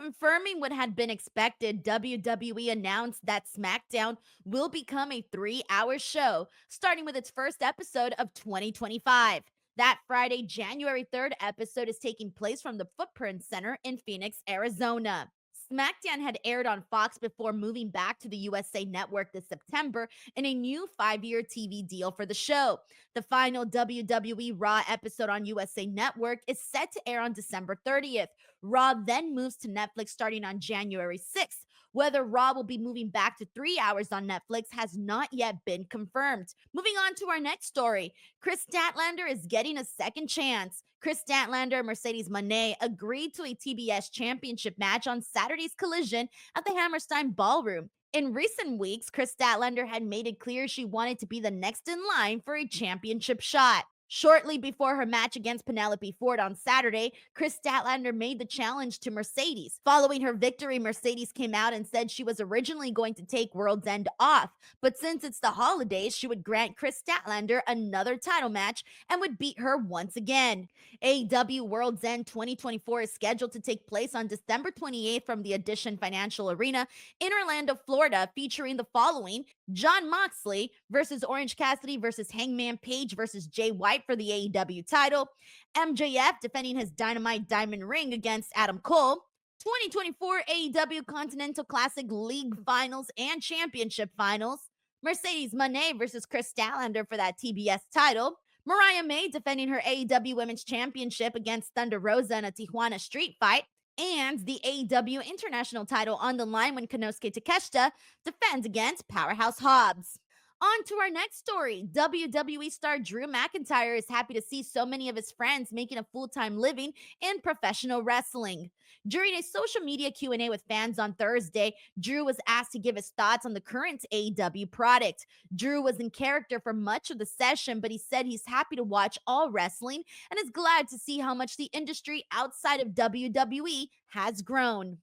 Confirming what had been expected, WWE announced that SmackDown will become a 3-hour show, starting with its first episode of 2025. That Friday, January 3rd episode is taking place from the Footprint Center in Phoenix, Arizona. SmackDown had aired on Fox before moving back to the USA Network this September in a new 5-year TV deal for the show. The final WWE Raw episode on USA Network is set to air on December 30th. Raw then moves to Netflix starting on January 6th. Whether Raw will be moving back to 3 hours on Netflix has not yet been confirmed. Moving on to our next story, Chris Statlander is getting a second chance. Chris Statlander and Mercedes Moné agreed to a TBS Championship match on Saturday's Collision at the Hammerstein Ballroom. In recent weeks, Chris Statlander had made it clear she wanted to be the next in line for a championship shot. Shortly before her match against Penelope Ford on Saturday, Chris Statlander made the challenge to Mercedes. Following her victory, Mercedes came out and said she was originally going to take World's End off, but since it's the holidays, she would grant Chris Statlander another title match and would beat her once again. AEW Worlds End 2024 is scheduled to take place on December 28th from the Addition Financial Arena in Orlando, Florida, featuring the following: Jon Moxley versus Orange Cassidy versus Hangman Page versus Jay White for the AEW title, MJF defending his Dynamite Diamond Ring against Adam Cole, 2024 AEW Continental Classic League Finals and Championship Finals, Mercedes Moné versus Chris Statlander for that TBS title, Mariah May defending her AEW Women's Championship against Thunder Rosa in a Tijuana street fight, and the AEW International title on the line when Konosuke Takeshita defends against Powerhouse Hobbs. On to our next story. WWE star Drew McIntyre is happy to see so many of his friends making a full-time living in professional wrestling. During a social media Q&A with fans on Thursday, Drew was asked to give his thoughts on the current AEW product. Drew was in character for much of the session, but he said he's happy to watch all wrestling and is glad to see how much the industry outside of WWE has grown.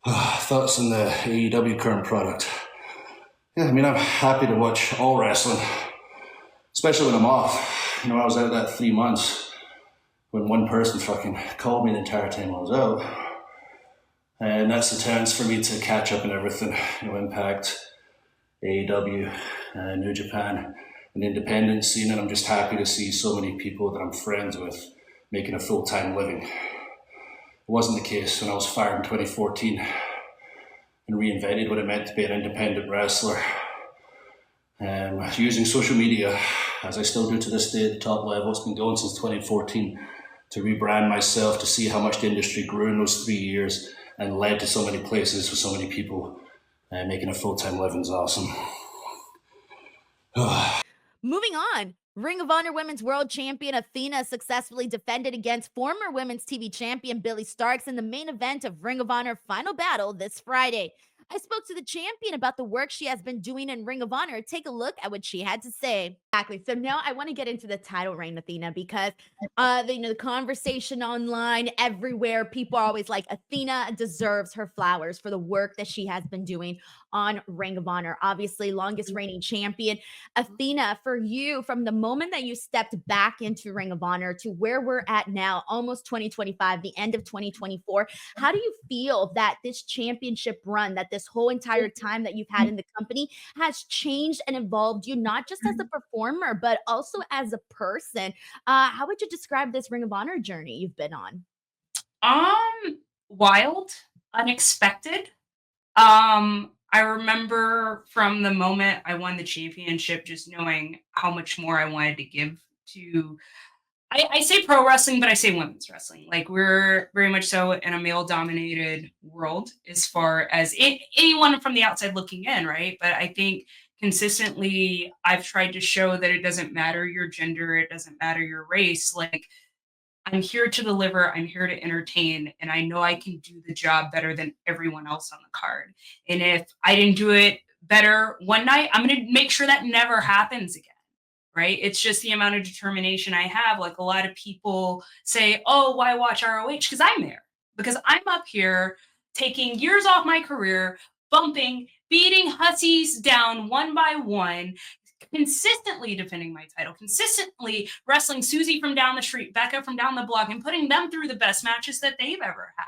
Thoughts on the AEW current product? Yeah, I mean, I'm happy to watch all wrestling, especially when I'm off. I was out that 3 months when one person fucking called me the entire time I was out. And that's the chance for me to catch up on everything. Impact, AEW, New Japan, and the independent scene. And I'm just happy to see so many people that I'm friends with making a full-time living. It wasn't the case when I was fired in 2014 and reinvented what it meant to be an independent wrestler. Using social media, as I still do to this day at the top level, it's been going since 2014, to rebrand myself, to see how much the industry grew in those 3 years and led to so many places with so many people. Making a full-time living is awesome. Moving on. Ring of Honor Women's World Champion Athena successfully defended against former Women's TV Champion Billy Starks in the main event of Ring of Honor Final Battle this Friday. I spoke to the champion about the work she has been doing in Ring of Honor. Take a look at what she had to say. Exactly. So now I want to get into the title reign, Athena, because the conversation online, everywhere, people are always like, Athena deserves her flowers for the work that she has been doing on Ring of Honor. Obviously, longest reigning champion. Athena, for you, from the moment that you stepped back into Ring of Honor to where we're at now, almost 2025, the end of 2024, how do you feel that this championship run, that this whole entire time that you've had in the company has changed and evolved you, not just as a performer, but also as a person? How would you describe this Ring of Honor journey you've been on? Wild, unexpected. I remember from the moment I won the championship, just knowing how much more I wanted to give to, I say pro wrestling, but I say women's wrestling. Like, we're very much so in a male dominated world as far as anyone from the outside looking in, right? But I think consistently I've tried to show that it doesn't matter your gender, it doesn't matter your race. Like, I'm here to deliver, I'm here to entertain, and I know I can do the job better than everyone else on the card. And if I didn't do it better one night, I'm going to make sure that never happens again. Right? It's just the amount of determination I have. Like, a lot of people say, oh, why watch ROH? Because I'm there. Because I'm up here taking years off my career, bumping, beating hussies down one by one, consistently defending my title, consistently wrestling Susie from down the street, Becca from down the block, and putting them through the best matches that they've ever had.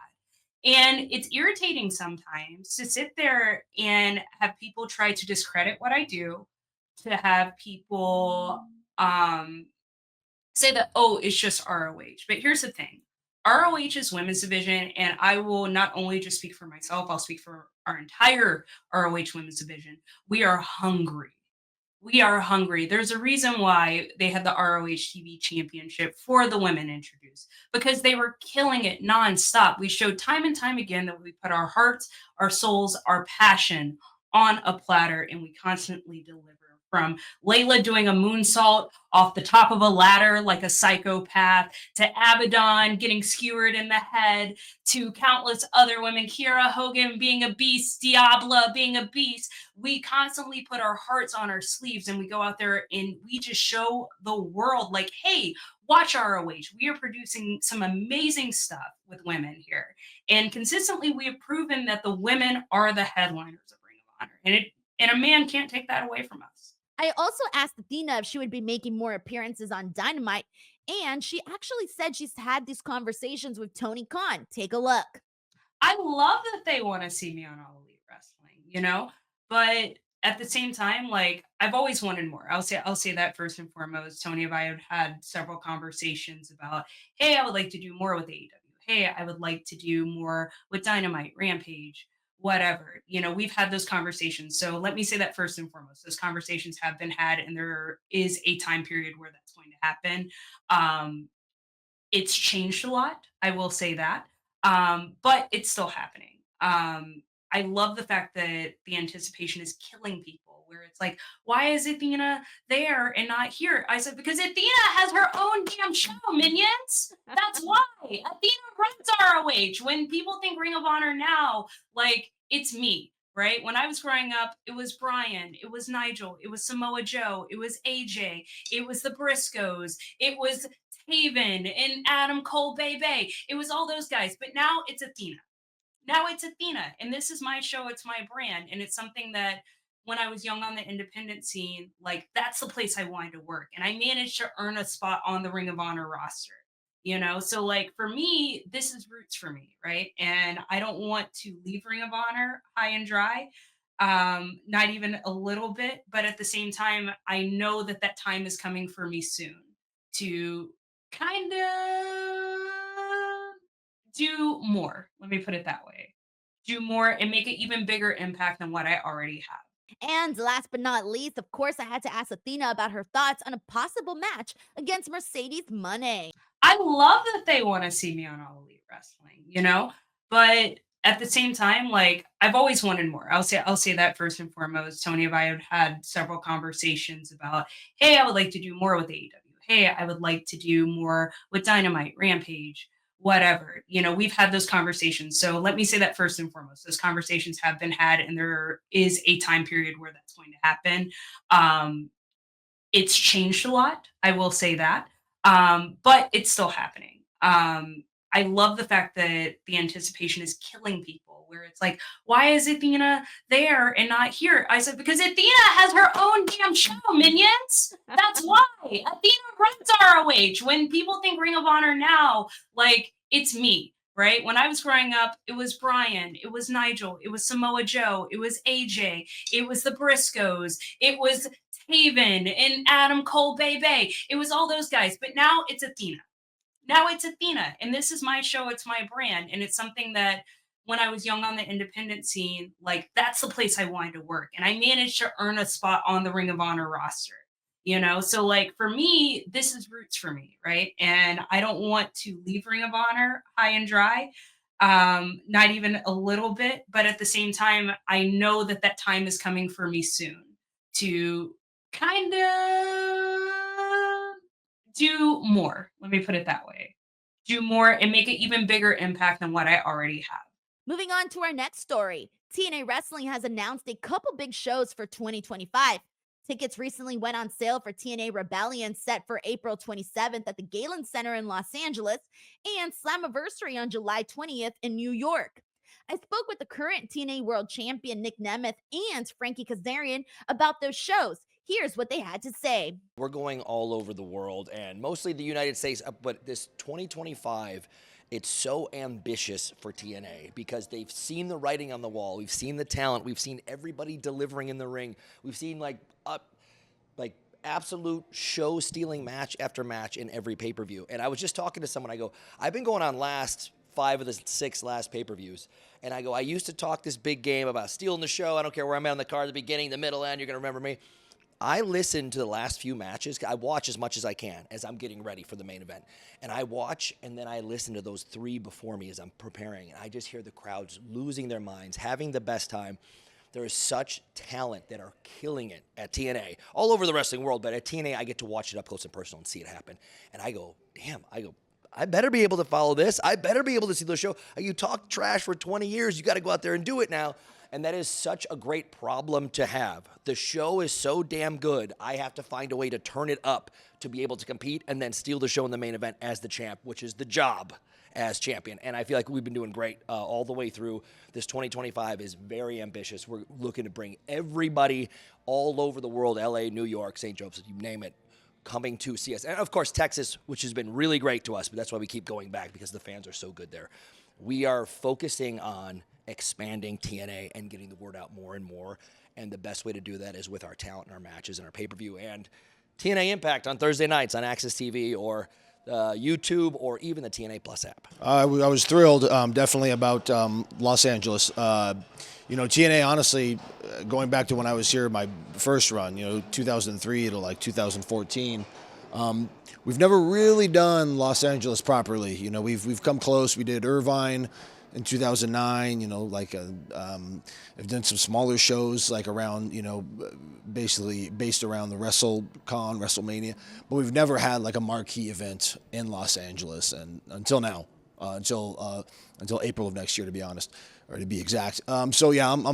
And it's irritating sometimes to sit there and have people try to discredit what I do, to have people say that, oh, it's just ROH. But here's the thing, ROH is women's division, and I will not only just speak for myself, I'll speak for our entire ROH women's division. We are hungry. We are hungry. There's a reason why they had the ROH TV championship for the women introduced, because they were killing it nonstop. We showed time and time again that we put our hearts, our souls, our passion on a platter, and we constantly deliver. From Layla doing a moonsault off the top of a ladder like a psychopath, to Abaddon getting skewered in the head, to countless other women, Kiera Hogan being a beast, Diabla being a beast. We constantly put our hearts on our sleeves and we go out there and we just show the world, like, hey, watch ROH. We are producing some amazing stuff with women here. And consistently we have proven that the women are the headliners of Ring of Honor. And a man can't take that away from us. I also asked Athena if she would be making more appearances on Dynamite, and she actually said she's had these conversations with Tony Khan. Take a look. I love that they want to see me on All Elite Wrestling, but at the same time, like, I've always wanted more. I'll say that first and foremost. Tony and I have had several conversations about, hey, I would like to do more with AEW. Hey, I would like to do more with Dynamite, Rampage, whatever. We've had those conversations. So let me say that first and foremost. Those conversations have been had, and there is a time period where that's going to happen. Um, it's changed a lot, I will say that, but it's still happening. I love the fact that the anticipation is killing people, where it's like, why is Athena there and not here? I said, because Athena has her own damn show, minions. That's why. Athena runs ROH. When people think Ring of Honor now, like, it's me. Right? When I was growing up, it was Brian, it was Nigel, it was Samoa Joe, it was AJ, it was the Briscoes, it was Taven and Adam Cole Bay. It was all those guys. But now it's Athena. Now it's Athena. And this is my show. It's my brand. And it's something that when I was young on the independent scene, like, that's the place I wanted to work. And I managed to earn a spot on the Ring of Honor roster. So like for me, this is roots for me, right? And I don't want to leave Ring of Honor high and dry, not even a little bit. But at the same time, I know that that time is coming for me soon to kind of do more. Let me put it that way. Do more and make an even bigger impact than what I already have. And last but not least, of course, I had to ask Athena about her thoughts on a possible match against Mercedes Moné. I love that they want to see me on All Elite Wrestling, but at the same time, like, I've always wanted more. I'll say that first and foremost. Tony and I have had several conversations about, hey, I would like to do more with AEW. Hey, I would like to do more with Dynamite, Rampage, whatever. We've had those conversations. So let me say that first and foremost. Those conversations have been had, and there is a time period where that's going to happen. It's changed a lot, I will say that, but it's still happening. I love the fact that the anticipation is killing people, where it's like, why is Athena there and not here? I said, because Athena has her own damn show, minions. That's why. Athena runs ROH. When people think Ring of Honor now, like, it's me. Right? When I was growing up, it was Brian, it was Nigel, it was Samoa Joe, it was AJ, it was the Briscoes, it was Taven and Adam Cole Bay. It was all those guys. But now it's Athena. Now it's Athena. And this is my show. It's my brand. And it's something that when I was young on the independent scene, like, that's the place I wanted to work. And I managed to earn a spot on the Ring of Honor roster. So like for me, this is roots for me, right? And I don't want to leave Ring of Honor high and dry, not even a little bit. But at the same time, I know that that time is coming for me soon to kind of do more. Let me put it that way. Do more and make an even bigger impact than what I already have. Moving on to our next story, TNA Wrestling has announced a couple big shows for 2025. Tickets recently went on sale for TNA Rebellion, set for April 27th at the Galen Center in Los Angeles, and Slammiversary on July 20th in New York. I spoke with the current TNA World Champion Nick Nemeth and Frankie Kazarian about those shows. Here's what they had to say. We're going all over the world and mostly the United States, but this 2025 It's so ambitious for TNA because they've seen the writing on the wall. We've seen the talent. We've seen everybody delivering in the ring. We've seen like absolute show-stealing match after match in every pay-per-view. And I was just talking to someone. I go, I've been going on 5 of the 6 last pay-per-views. And I go, I used to talk this big game about stealing the show. I don't care where I'm at on the card, the beginning, the middle, end. You're going to remember me. I listen to the last few matches. I watch as much as I can as I'm getting ready for the main event. And I watch, and then I listen to those 3 before me as I'm preparing. And I just hear the crowds losing their minds, having the best time. There is such talent that are killing it at TNA, all over the wrestling world. But at TNA, I get to watch it up close and personal and see it happen. And I go, damn, I better be able to follow this. I better be able to see the show. You talk trash for 20 years. You got to go out there and do it now. And that is such a great problem to have. The show is so damn good, I have to find a way to turn it up to be able to compete and then steal the show in the main event as the champ, which is the job as champion. And I feel like we've been doing great all the way through. This 2025 is very ambitious. We're looking to bring everybody all over the world, LA, New York, St. Joseph, you name it, coming to see us. And, of course, Texas, which has been really great to us, but that's why we keep going back because the fans are so good there. We are focusing on expanding TNA and getting the word out more and more. And the best way to do that is with our talent and our matches and our pay-per-view. And TNA Impact on Thursday nights on Access TV or YouTube or even the TNA Plus app. I was thrilled, definitely, about Los Angeles. TNA, honestly, going back to when I was here, my first run, 2003 to like 2014, we've never really done Los Angeles properly. We've come close. We did Irvine in 2009, I've done some smaller shows like around, basically based around the WrestleMania, but we've never had like a marquee event in Los Angeles, and until now, until April of next year, to be honest, or to be exact. I'm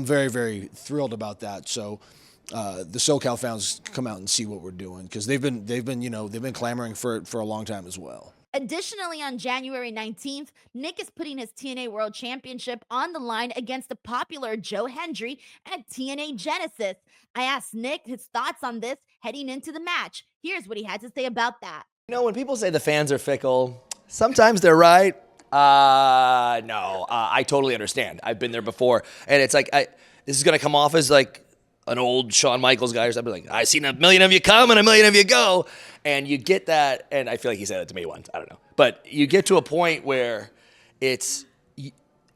very, very thrilled about that. So the SoCal fans come out and see what we're doing because they've been clamoring for it for a long time as well. Additionally, on January 19th, Nick is putting his TNA World Championship on the line against the popular Joe Hendry at TNA Genesis. I asked Nick his thoughts on this heading into the match. Here's what he had to say about that. When people say the fans are fickle, sometimes they're right. No, I totally understand. I've been there before. And it's like, this is going to come off as like an old Shawn Michaels guy or something, like, I seen 1 million of you come and 1 million of you go. And you get that, and I feel like he said it to me once, I don't know. But you get to a point where it's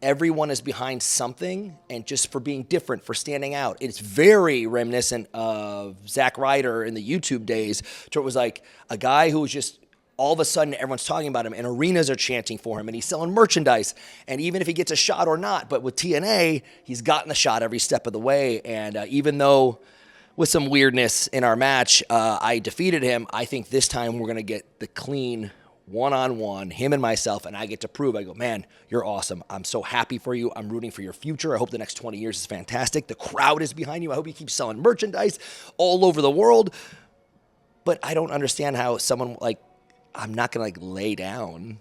everyone is behind something, and just for being different, for standing out. It's very reminiscent of Zack Ryder in the YouTube days. So it was like a guy who was just, all of a sudden, everyone's talking about him, and arenas are chanting for him, and he's selling merchandise. And even if he gets a shot or not, but with TNA, he's gotten the shot every step of the way. And even though with some weirdness in our match, I defeated him, I think this time we're going to get the clean one-on-one, him and myself, and I get to prove, I go, man, you're awesome. I'm so happy for you. I'm rooting for your future. I hope the next 20 years is fantastic. The crowd is behind you. I hope you keep selling merchandise all over the world. But I don't understand how someone like, I'm not going to lay down.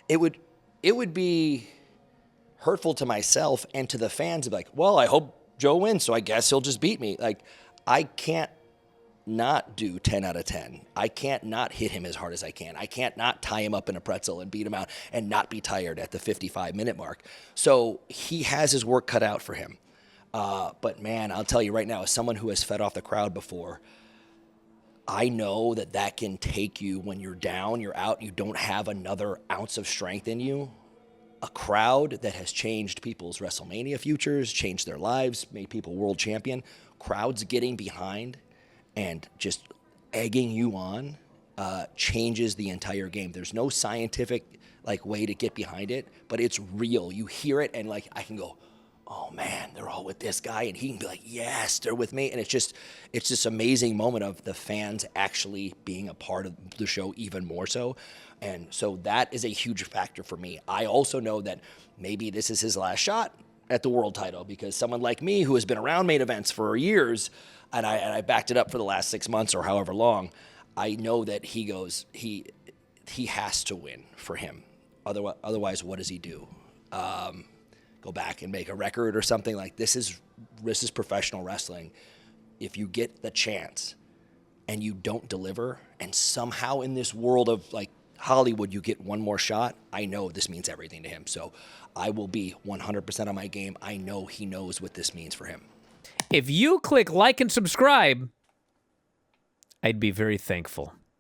It would be hurtful to myself and to the fans to be like, well, I hope Joe wins, so I guess he'll just beat me. Like, I can't not do 10 out of 10. I can't not hit him as hard as I can. I can't not tie him up in a pretzel and beat him out and not be tired at the 55-minute mark. So he has his work cut out for him. But, man, I'll tell you right now, as someone who has fed off the crowd before, I know that can take you when you're down, you're out, you don't have another ounce of strength in you. A crowd that has changed people's WrestleMania futures, changed their lives, made people world champion, crowds getting behind and just egging you on changes the entire game. There's no scientific way to get behind it, but it's real. You hear it and I can go, oh man, they're all with this guy, and he can be like, yes, they're with me. And it's this amazing moment of the fans actually being a part of the show even more so. And so that is a huge factor for me. I also know that maybe this is his last shot at the world title, because someone like me who has been around main events for years, and I backed it up for the last 6 months or however long, I know that he has to win for him. Otherwise, what does he do? Go back and make a record or something? Like, this is professional wrestling. If you get the chance and you don't deliver, and somehow in this world of Hollywood, you get one more shot. I know this means everything to him. So I will be 100% on my game. I know he knows what this means for him. If you click like and subscribe, I'd be very thankful.